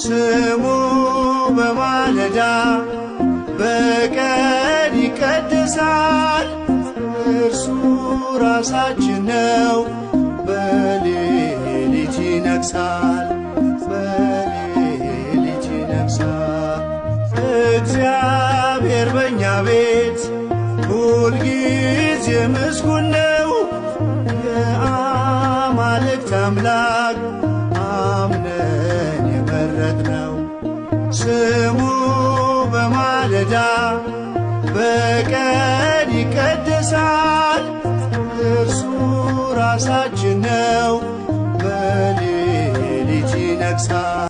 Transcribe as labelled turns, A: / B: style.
A: ስሙ በማለዳ በቀን ይቀደሳል። እርሱ ራሳችን ነው በሌሊት ይነግሣል፣ በሌሊት ይነግሣል። እግዚአብሔር በእኛ ቤት ሁልጊዜ ምስጉን ነው። የአማልክት አምላክ አምነን የመረጥነው ስሙ በማለዳ በቀን ይቀደሳል። እርሱ ራሳችን ነው በሌሊት ይነግሣል።